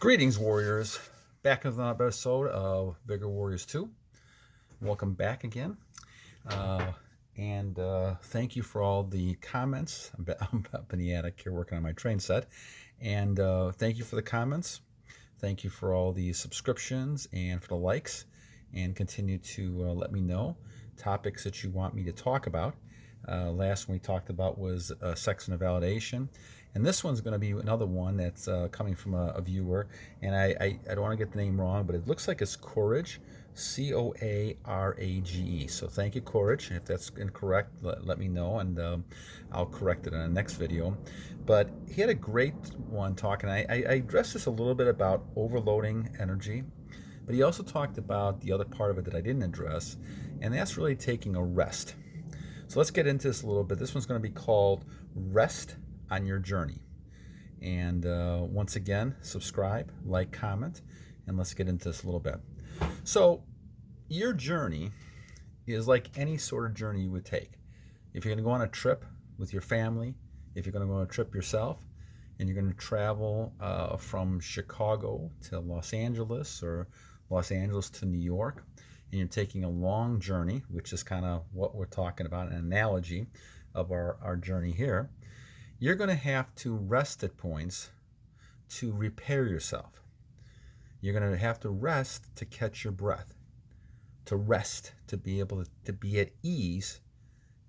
Greetings, Warriors. Back with another episode of Vigor Warriors 2. Welcome back again. And thank you for all the comments. I'm up in the attic here working on my train set. And thank you for the comments. Thank you for all the subscriptions and for the likes. And continue to let me know topics that you want me to talk about. Last one we talked about was sex and validation. And this one's going to be another one that's coming from a viewer. And I don't want to get the name wrong, but it looks like it's Coarage, Coarage. So thank you, Coarage. If that's incorrect, let me know, and I'll correct it in the next video. But he had a great one talking. I addressed this a little bit about overloading energy. But he also talked about the other part of it that I didn't address, and that's really taking a rest. So let's get into this a little bit. This one's going to be called Rest on Your Journey. And once again, subscribe, like, comment, and let's get into this a little bit. So your journey is like any sort of journey you would take. If you're going to go on a trip with your family, if you're going to go on a trip yourself, and you're going to travel from Chicago to Los Angeles or Los Angeles to New York, and you're taking a long journey, which is kind of what we're talking about, an analogy of our journey here, you're going to have to rest at points to repair yourself. You're going to have to rest to catch your breath, to rest, to be able to be at ease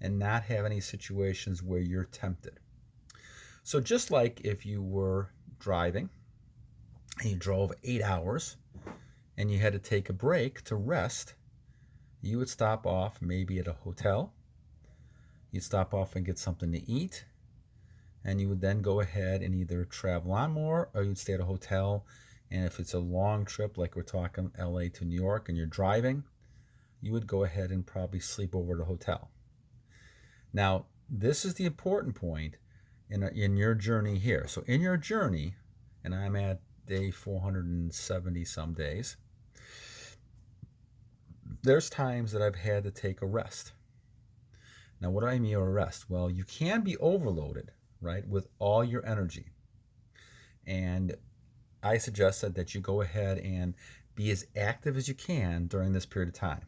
and not have any situations where you're tempted. So just like if you were driving and you drove 8 hours and you had to take a break to rest, you would stop off maybe at a hotel. You'd stop off and get something to eat, and you would then go ahead and either travel on more or you'd stay at a hotel. And if it's a long trip, like we're talking LA to New York, and you're driving, you would go ahead and probably sleep over at a hotel. Now, this is the important point in your journey here. So in your journey, and I'm at day 470 some days, there's times that I've had to take a rest. Now, what do I mean a rest? Well, you can be overloaded, right, with all your energy. And I suggested that you go ahead and be as active as you can during this period of time.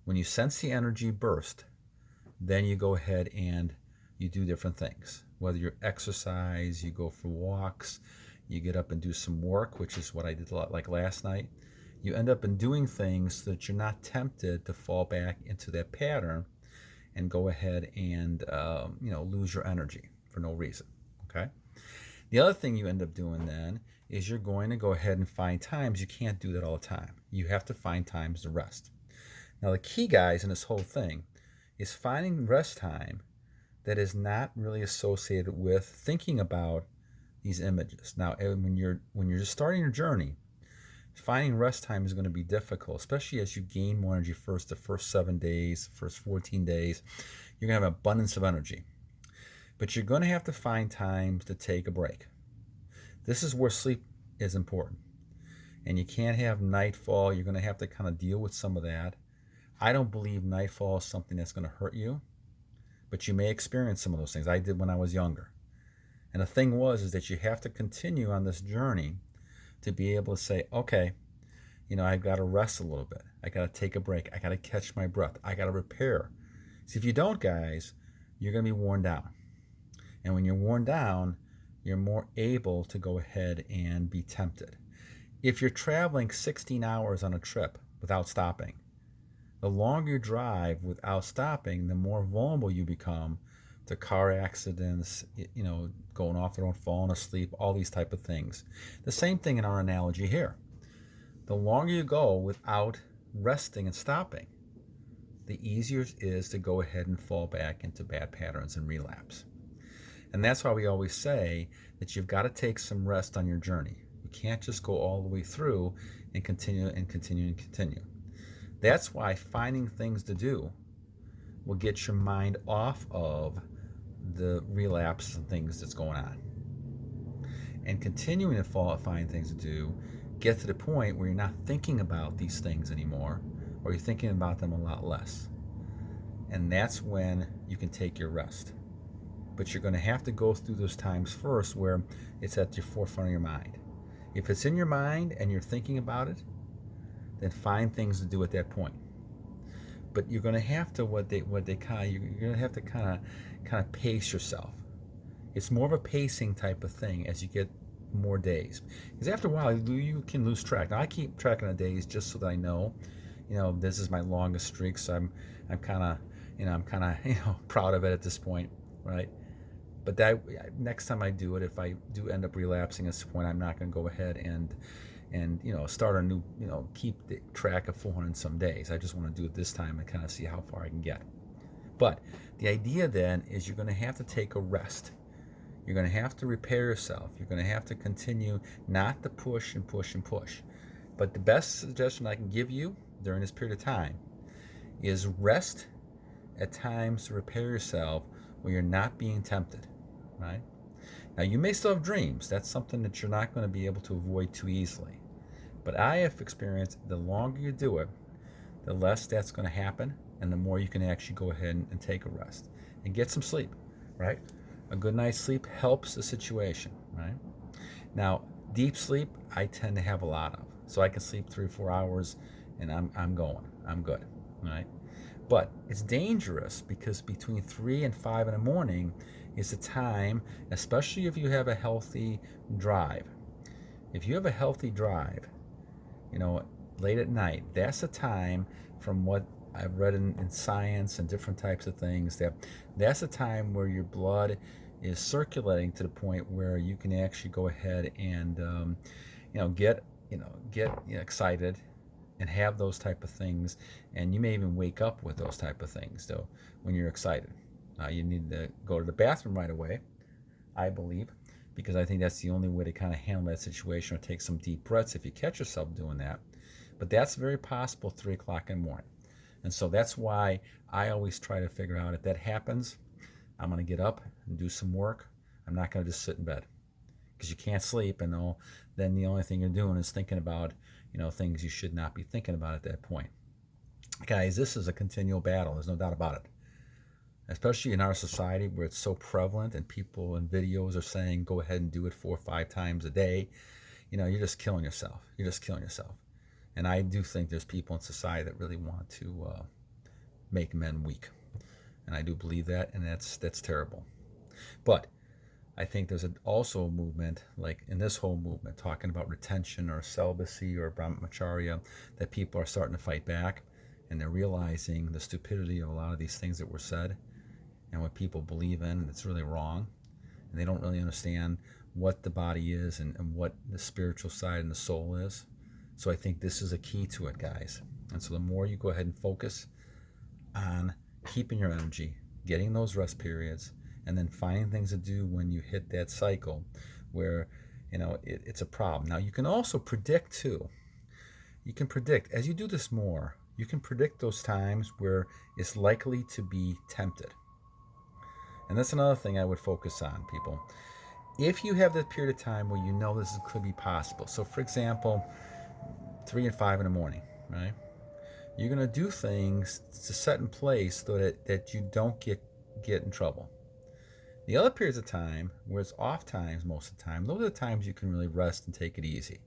When you sense the energy burst, then you go ahead and you do different things. Whether you exercise, you go for walks, you get up and do some work, which is what I did a lot like last night. You end up in doing things so that you're not tempted to fall back into that pattern and go ahead and lose your energy for no reason. Okay. The other thing you end up doing then is you're going to go ahead and find times. You can't do that all the time. You have to find times to rest. Now the key, guys, in this whole thing is finding rest time that is not really associated with thinking about these images. Now, when you're just starting your journey, finding rest time is going to be difficult, especially as you gain more energy the first 7 days, first 14 days. You're going to have an abundance of energy. But you're going to have to find times to take a break. This is where sleep is important. And you can't have nightfall. You're going to have to kind of deal with some of that. I don't believe nightfall is something that's going to hurt you, but you may experience some of those things. I did when I was younger. And the thing is that you have to continue on this journey to be able to say, okay, I've got to rest a little bit. I got to take a break. I got to catch my breath. I got to repair. See, if you don't, guys, you're going to be worn down. And when you're worn down, you're more able to go ahead and be tempted. If you're traveling 16 hours on a trip without stopping, the longer you drive without stopping, the more vulnerable you become to car accidents, going off the road, falling asleep, all these type of things. The same thing in our analogy here. The longer you go without resting and stopping, the easier it is to go ahead and fall back into bad patterns and relapse. And that's why we always say that you've got to take some rest on your journey. You can't just go all the way through and continue and continue and continue. That's why finding things to do will get your mind off of the relapses and things that's going on. And continuing to find things to do, get to the point where you're not thinking about these things anymore, or you're thinking about them a lot less. And that's when you can take your rest. But you're going to have to go through those times first where it's at the forefront of your mind. If it's in your mind and you're thinking about it, then find things to do at that point. But you're going to have to you're going to have to kind of pace yourself. It's more of a pacing type of thing as you get more days, because after a while you can lose track. Now I keep track of the days just so that I know, this is my longest streak, so I'm kind of I'm kind of proud of it at this point, right? But that next time I do it, if I do end up relapsing at this point, I'm not going to go ahead and start a new, keep the track of 400 some days. I just want to do it this time and kind of see how far I can get. But the idea then is you're going to have to take a rest. You're going to have to repair yourself. You're going to have to continue not to push and push and push. But the best suggestion I can give you during this period of time is rest at times to repair yourself when you're not being tempted, right? Now, you may still have dreams. That's something that you're not going to be able to avoid too easily. But I have experienced the longer you do it, the less that's going to happen, and the more you can actually go ahead and take a rest and get some sleep, right? A good night's sleep helps the situation, right? Now, deep sleep, I tend to have a lot of. So I can sleep 3 or 4 hours and I'm good, right? But it's dangerous because between 3 and 5 in the morning is the time, especially if you have a healthy drive. If you have a healthy drive, late at night, that's the time, from what I've read in science and different types of things, that's the time where your blood is circulating to the point where you can actually go ahead and get excited and have those type of things, and you may even wake up with those type of things though when you're excited. You need to go to the bathroom right away, I believe, because I think that's the only way to kind of handle that situation, or take some deep breaths if you catch yourself doing that. But that's very possible 3 o'clock in the morning. And so that's why I always try to figure out, if that happens, I'm going to get up and do some work. I'm not going to just sit in bed, because you can't sleep, and then the only thing you're doing is thinking about things you should not be thinking about at that point. Guys, this is a continual battle. There's no doubt about it. Especially in our society where it's so prevalent, and people in videos are saying go ahead and do it 4 or 5 times a day. You're just killing yourself. And I do think there's people in society that really want to make men weak, and I do believe that, and that's terrible. But I think there's also a movement, like in this whole movement, talking about retention or celibacy or brahmacharya, that people are starting to fight back, and they're realizing the stupidity of a lot of these things that were said and what people believe in, and it's really wrong. And they don't really understand what the body is and what the spiritual side and the soul is. So I think this is a key to it, guys. And so the more you go ahead and focus on keeping your energy, getting those rest periods, and then finding things to do when you hit that cycle where it's a problem. Now, you can also predict too. You can predict, as you do this more, you can predict those times where it's likely to be tempted. And that's another thing I would focus on, people. If you have that period of time where this could be possible, so for example, 3 and 5 in the morning, right? You're going to do things to set in place so that you don't get in trouble. The other periods of time, where it's off times most of the time, those are the times you can really rest and take it easy.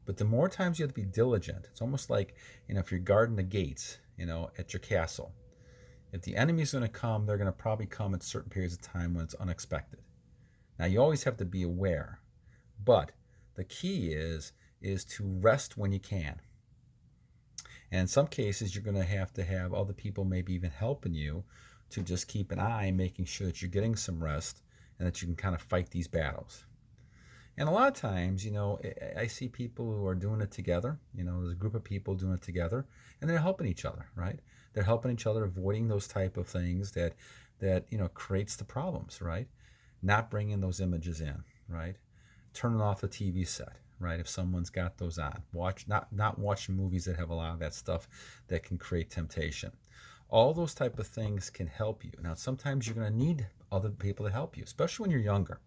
But the more times you have to be diligent, it's almost like, if you're guarding the gates, at your castle. If the enemy's going to come, they're going to probably come at certain periods of time when it's unexpected. Now, you always have to be aware, but the key is to rest when you can. And in some cases, you're going to have other people maybe even helping you to just keep an eye, making sure that you're getting some rest and that you can kind of fight these battles. And a lot of times, I see people who are doing it together. There's a group of people doing it together, and they're helping each other, right? They're helping each other, avoiding those type of things that creates the problems, right? Not bringing those images in, right? Turning off the TV set, right? If someone's got those on, not watching movies that have a lot of that stuff that can create temptation. All those type of things can help you. Now, sometimes you're going to need other people to help you, especially when you're younger.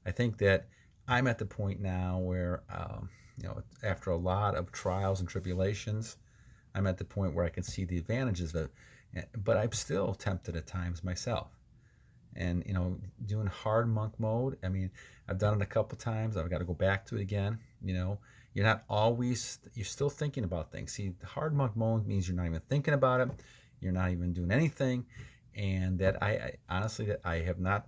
I think that I'm at the point now where, after a lot of trials and tribulations, I'm at the point where I can see the advantages of it, but I'm still tempted at times myself. And doing hard monk mode, I mean, I've done it a couple times. I've got to go back to it again. You're still thinking about things. See, the hard monk mode means you're not even thinking about it. You're not even doing anything. And that I honestly, that I have not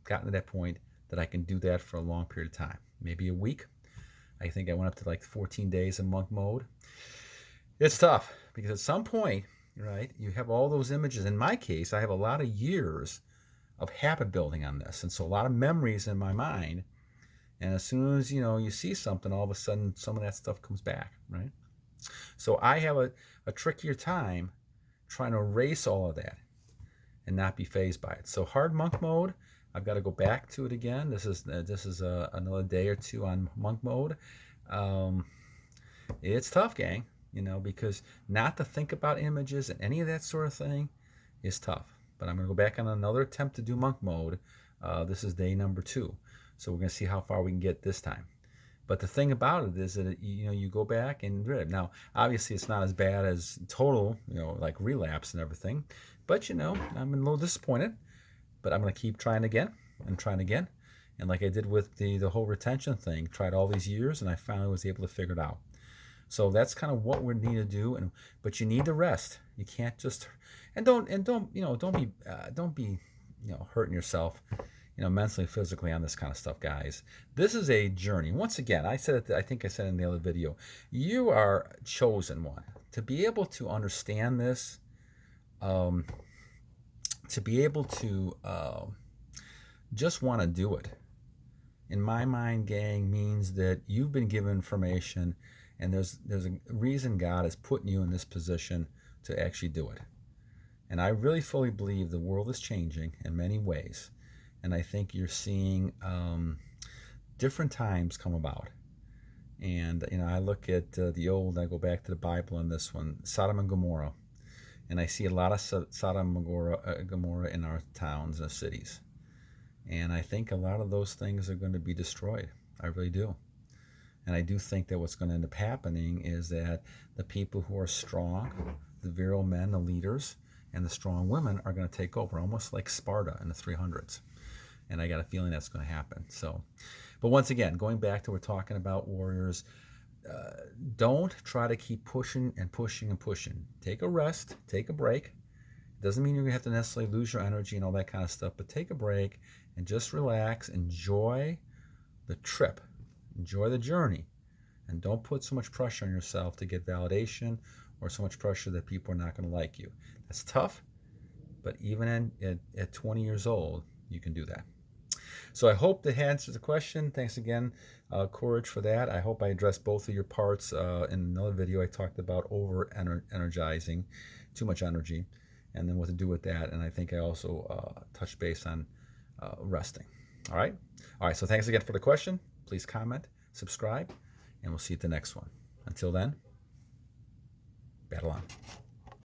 gotten to that point that I can do that for a long period of time, maybe a week. I think I went up to like 14 days in monk mode. It's tough because at some point, right, you have all those images. In my case, I have a lot of years of habit building on this, and so a lot of memories in my mind. And as soon as you see something, all of a sudden some of that stuff comes back, right? So I have a trickier time trying to erase all of that and not be phased by it. So hard monk mode, I've got to go back to it again. This is another day or two on monk mode. It's tough, gang, because not to think about images and any of that sort of thing is tough. But I'm going to go back on another attempt to do monk mode. This is day number 2. So we're going to see how far we can get this time. But the thing about it is that you go back and now obviously it's not as bad as total, like relapse and everything. But I'm a little disappointed. But I'm going to keep trying again and trying again. And like I did with the whole retention thing, tried all these years, and I finally was able to figure it out. So that's kind of what we need to do. But you need to rest. You can't just don't be hurting yourself, mentally, physically on this kind of stuff, guys. This is a journey. Once again, I think I said in the other video, you are chosen one to be able to understand this. To be able to just want to do it, in my mind, gang, means that you've been given information, and there's a reason God is putting you in this position to actually do it. And I really fully believe the world is changing in many ways, and I think you're seeing different times come about. And I look at I go back to the Bible on this one, Sodom and Gomorrah. And I see a lot of Sodom and Gomorrah in our towns and cities. And I think a lot of those things are going to be destroyed. I really do. And I do think that what's going to end up happening is that the people who are strong, the virile men, the leaders, and the strong women are going to take over, almost like Sparta in the 300s. And I got a feeling that's going to happen. So, but once again, going back to what we're talking about, warriors, don't try to keep pushing and pushing and pushing. Take a rest, take a break. It doesn't mean you're going to have to necessarily lose your energy and all that kind of stuff, but take a break and just relax, enjoy the trip, enjoy the journey, and don't put so much pressure on yourself to get validation or so much pressure that people are not going to like you. That's tough, but even at 20 years old, you can do that. So I hope that answers the question. Thanks again, Coarage, for that. I hope I addressed both of your parts. In another video, I talked about energizing, too much energy, and then what to do with that. And I think I also touched base on resting. All right. So thanks again for the question. Please comment, subscribe, and we'll see you at the next one. Until then, battle on.